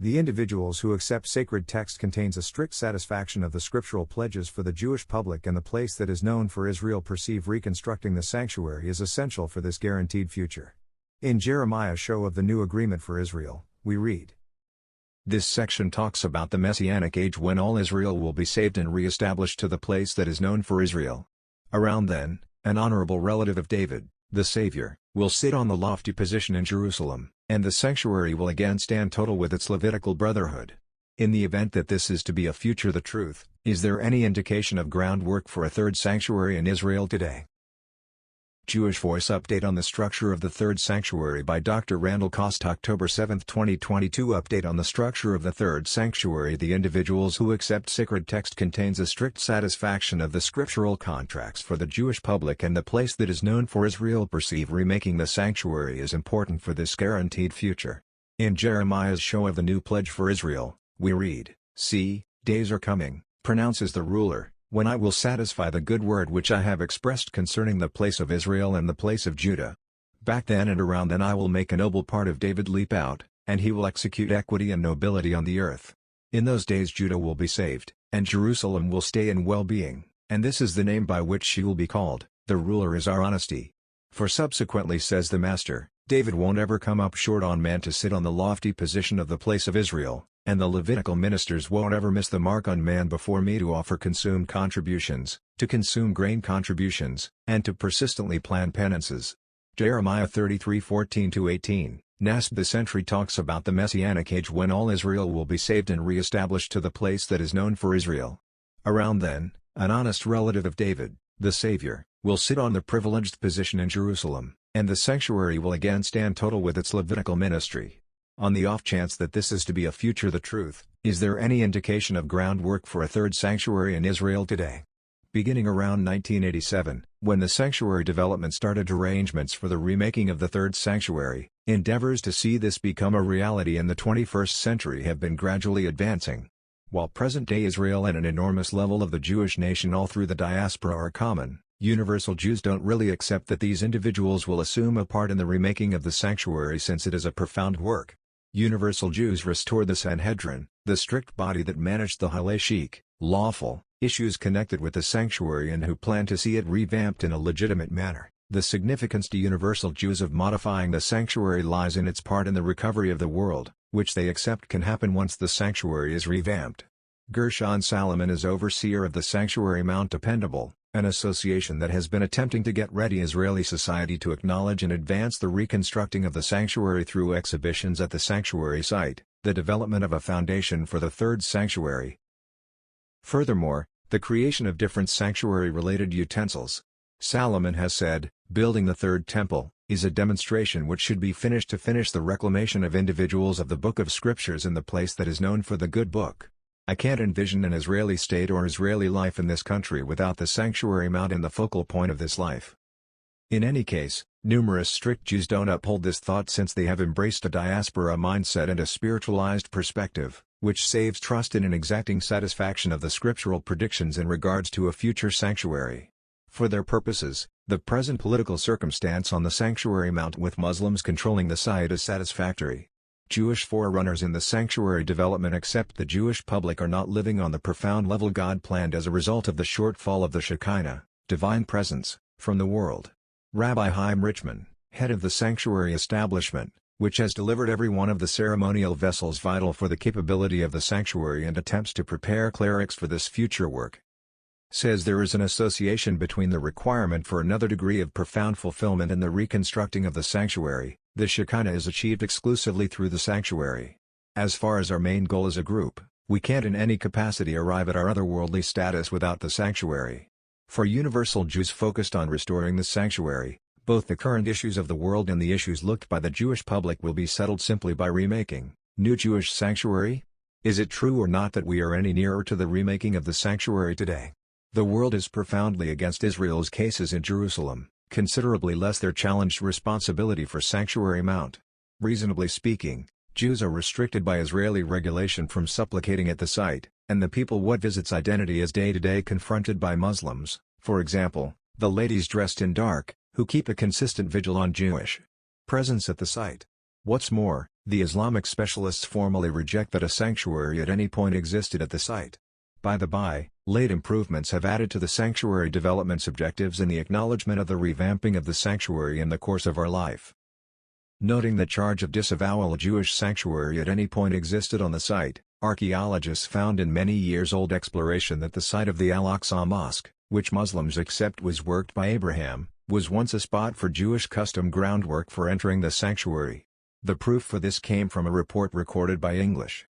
The individuals who accept sacred text contains a strict satisfaction of the scriptural pledges for the Jewish public, and the place that is known for Israel.Perceive reconstructing the sanctuary is essential for this guaranteed future. In Jeremiah show of the new agreement for Israel, we read. This section talks about the Messianic age when all Israel will be saved and re-established to the place that is known for Israel. Around then, an honorable relative of David, the Savior, will sit on the lofty position in Jerusalem, and the sanctuary will again stand total with its Levitical brotherhood. In the event that this is to be a future the truth, is there any indication of groundwork for a third sanctuary in Israel today? Jewish Voice update on the structure of the third sanctuary by Dr. Randall Cost. October 7, 2022 update on the structure of the third sanctuary. The individuals who accept sacred text contains a strict satisfaction of the scriptural contracts for the Jewish public, and the place that is known for Israel.Perceive remaking the sanctuary is important for this guaranteed future. In Jeremiah's show of the new pledge for Israel, we read, "See, days are coming, pronounces the ruler, when I will satisfy the good word which I have expressed concerning the place of Israel and the place of Judah. Back then and around then I will make a noble part of David leap out, and he will execute equity and nobility on the earth. In those days Judah will be saved, and Jerusalem will stay in well-being, and this is the name by which she will be called, the ruler is our honesty. For subsequently says the Master, David won't ever come up short on man to sit on the lofty position of the place of Israel, and the Levitical ministers won't ever miss the mark on man before me to offer consumed contributions, to consume grain contributions, and to persistently plan penances." Jeremiah 33:14-18, NASB. The century talks about the Messianic age when all Israel will be saved and re-established to the place that is known for Israel. Around then, an honest relative of David, the Savior, will sit on the privileged position in Jerusalem, and the sanctuary will again stand total with its Levitical ministry. On the off chance that this is to be a future the truth, is there any indication of groundwork for a third sanctuary in Israel today? Beginning around 1987, when the sanctuary development started, arrangements for the remaking of the third sanctuary, endeavors to see this become a reality in the 21st century have been gradually advancing. While present-day Israel and an enormous level of the Jewish nation all through the diaspora are common, universal Jews don't really accept that these individuals will assume a part in the remaking of the sanctuary, since it is a profound work. Universal Jews restore the Sanhedrin, the strict body that managed the halachic, lawful, issues connected with the sanctuary, and who plan to see it revamped in a legitimate manner. The significance to Universal Jews of modifying the sanctuary lies in its part in the recovery of the world, which they accept can happen once the sanctuary is revamped. Gershon Salomon is overseer of the Sanctuary Mount Dependable, an association that has been attempting to get ready Israeli society to acknowledge and advance the reconstructing of the sanctuary through exhibitions at the sanctuary site, the development of a foundation for the third sanctuary. Furthermore, the creation of different sanctuary-related utensils. Salomon has said, building the third temple is a demonstration which should be finished to finish the reclamation of individuals of the book of scriptures in the place that is known for the good book. I can't envision an Israeli state or Israeli life in this country without the sanctuary mount in the focal point of this life. In any case, numerous strict Jews don't uphold this thought, since they have embraced a diaspora mindset and a spiritualized perspective, which saves trust in an exacting satisfaction of the scriptural predictions in regards to a future sanctuary. For their purposes, the present political circumstance on the sanctuary mount with Muslims controlling the site is satisfactory. Jewish forerunners in the sanctuary development accept the Jewish public are not living on the profound level God planned as a result of the shortfall of the Shekinah, divine presence, from the world. Rabbi Chaim Richman, head of the sanctuary establishment, which has delivered every one of the ceremonial vessels vital for the capability of the sanctuary and attempts to prepare clerics for this future work, says there is an association between the requirement for another degree of profound fulfillment and the reconstructing of the sanctuary. The Shekinah is achieved exclusively through the sanctuary. As far as our main goal as a group, we can't in any capacity arrive at our otherworldly status without the sanctuary. For Universal Jews focused on restoring the sanctuary, both the current issues of the world and the issues looked by the Jewish public will be settled simply by remaking. New Jewish sanctuary? Is it true or not that we are any nearer to the remaking of the sanctuary today? The world is profoundly against Israel's cases in Jerusalem, considerably less their challenged responsibility for Sanctuary Mount. Reasonably speaking, Jews are restricted by Israeli regulation from supplicating at the site, and the people what visits identity is day-to-day confronted by Muslims, for example, the ladies dressed in dark, who keep a consistent vigil on Jewish presence at the site. What's more, the Islamic specialists formally reject that a sanctuary at any point existed at the site. By the by, late improvements have added to the sanctuary development's objectives in the acknowledgement of the revamping of the sanctuary in the course of our life. Noting the charge of disavowal a Jewish sanctuary at any point existed on the site, archaeologists found in many years-old exploration that the site of the Al-Aqsa Mosque, which Muslims accept was worked by Abraham, was once a spot for Jewish custom groundwork for entering the sanctuary. The proof for this came from a report recorded by English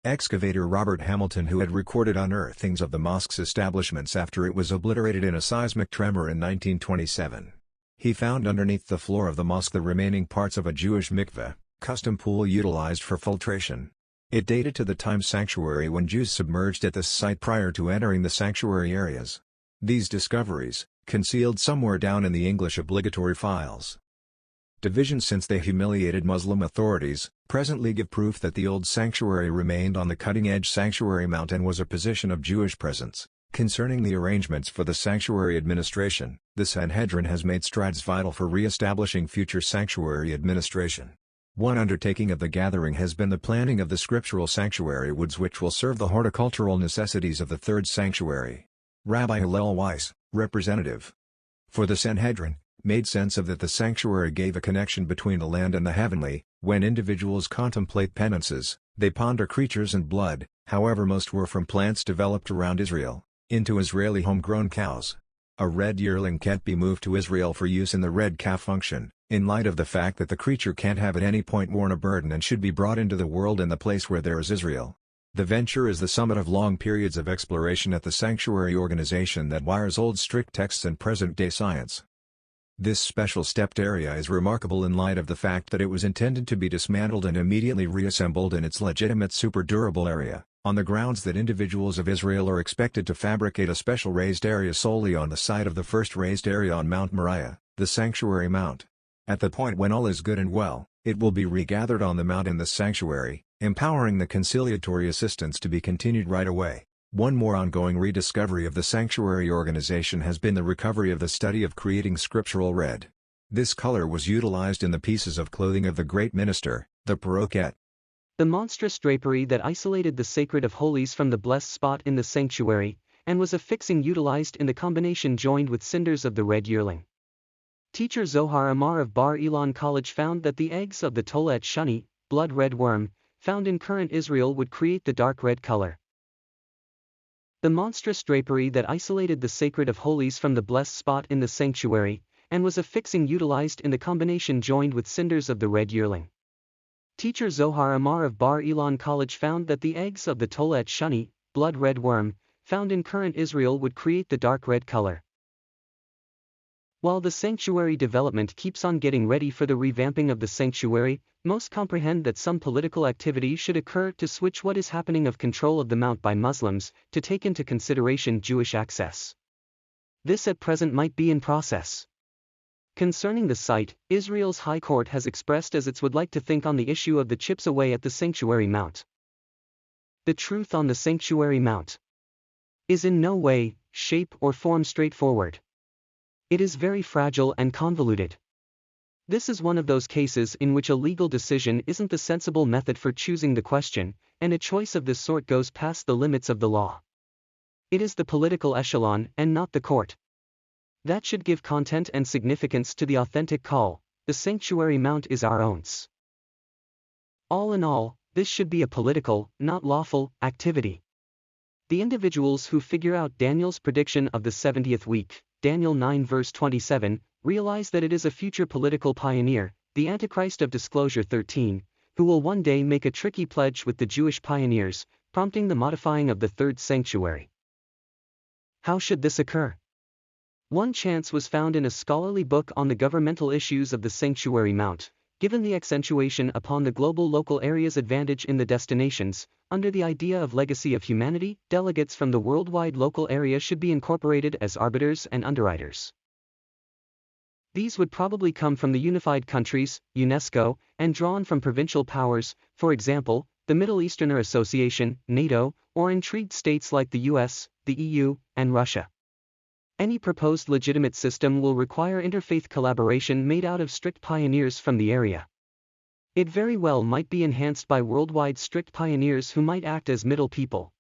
excavator Robert Hamilton, who had recorded unearthings of the mosque's establishments after it was obliterated in a seismic tremor in 1927. He found underneath the floor of the mosque the remaining parts of a Jewish mikveh, custom pool utilized for filtration. It dated to the time sanctuary when Jews submerged at this site prior to entering the sanctuary areas. These discoveries, concealed somewhere down in the English obligatory files, division since they humiliated Muslim authorities, presently give proof that the old sanctuary remained on the cutting-edge sanctuary mount and was a position of Jewish presence. Concerning the arrangements for the sanctuary administration, the Sanhedrin has made strides vital for re-establishing future sanctuary administration. One undertaking of the gathering has been the planning of the scriptural sanctuary woods, which will serve the horticultural necessities of the third sanctuary. Rabbi Hillel Weiss, representative for the Sanhedrin, made sense of that the sanctuary gave a connection between the land and the heavenly. When individuals contemplate penances, they ponder creatures and blood, however most were from plants developed around Israel, into Israeli homegrown cows. A red yearling can't be moved to Israel for use in the red calf function, in light of the fact that the creature can't have at any point worn a burden and should be brought into the world in the place where there is Israel. The venture is the summit of long periods of exploration at the sanctuary organization that wires old strict texts and present-day science. This special stepped area is remarkable in light of the fact that it was intended to be dismantled and immediately reassembled in its legitimate super-durable area, on the grounds that individuals of Israel are expected to fabricate a special raised area solely on the site of the first raised area on Mount Moriah, the sanctuary mount. At the point when all is good and well, it will be regathered on the mount in the sanctuary, empowering the conciliatory assistance to be continued right away. One more ongoing rediscovery of the sanctuary organization has been the recovery of the study of creating scriptural red. This color was utilized in the pieces of clothing of the great minister, the paroquet. The monstrous drapery that isolated the sacred of holies from the blessed spot in the sanctuary, and was a fixing utilized in the combination joined with cinders of the red yearling. Teacher Zohar Amar of Bar Ilan College found that the eggs of the Tolet Shuni, blood red worm, found in current Israel would create the dark red color. The monstrous drapery that isolated the sacred of holies from the blessed spot in the sanctuary, and was a fixing utilized in the combination joined with cinders of the red yearling. Teacher Zohar Amar of Bar Ilan College found that the eggs of the Tolet Shuni, blood red worm, found in current Israel would create the dark red color. While the sanctuary development keeps on getting ready for the revamping of the sanctuary, most comprehend that some political activity should occur to switch what is happening of control of the mount by Muslims to take into consideration Jewish access. This at present might be in process. Concerning the site, Israel's High Court has expressed as its would like to think on the issue of the chips away at the sanctuary mount. The truth on the sanctuary mount is in no way, shape or form straightforward. It is very fragile and convoluted. This is one of those cases in which a legal decision isn't the sensible method for choosing the question, and a choice of this sort goes past the limits of the law. It is the political echelon and not the court that should give content and significance to the authentic call, the sanctuary mount is our own. All in all, this should be a political, not lawful, activity. The individuals who figure out Daniel's prediction of the 70th week, Daniel 9 verse 27, realize that it is a future political pioneer, the Antichrist of Disclosure 13, who will one day make a tricky pledge with the Jewish pioneers, prompting the modifying of the third sanctuary. How should this occur? One chance was found in a scholarly book on the governmental issues of the sanctuary mount, given the accentuation upon the global local area's advantage in the destinations. Under the idea of legacy of humanity, delegates from the worldwide local area should be incorporated as arbiters and underwriters. These would probably come from the unified countries, UNESCO, and drawn from provincial powers, for example, the Middle Easterner Association, NATO, or intrigued states like the US, the EU, and Russia. Any proposed legitimate system will require interfaith collaboration made out of strict pioneers from the area. It very well might be enhanced by worldwide strict pioneers who might act as middle people.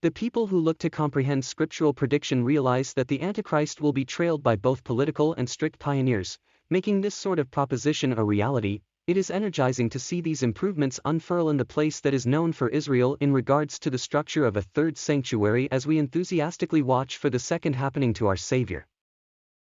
The people who look to comprehend scriptural prediction realize that the Antichrist will be trailed by both political and strict pioneers, making this sort of proposition a reality. It is energizing to see these improvements unfurl in the place that is known for Israel in regards to the structure of a third sanctuary as we enthusiastically watch for the second happening to our Savior.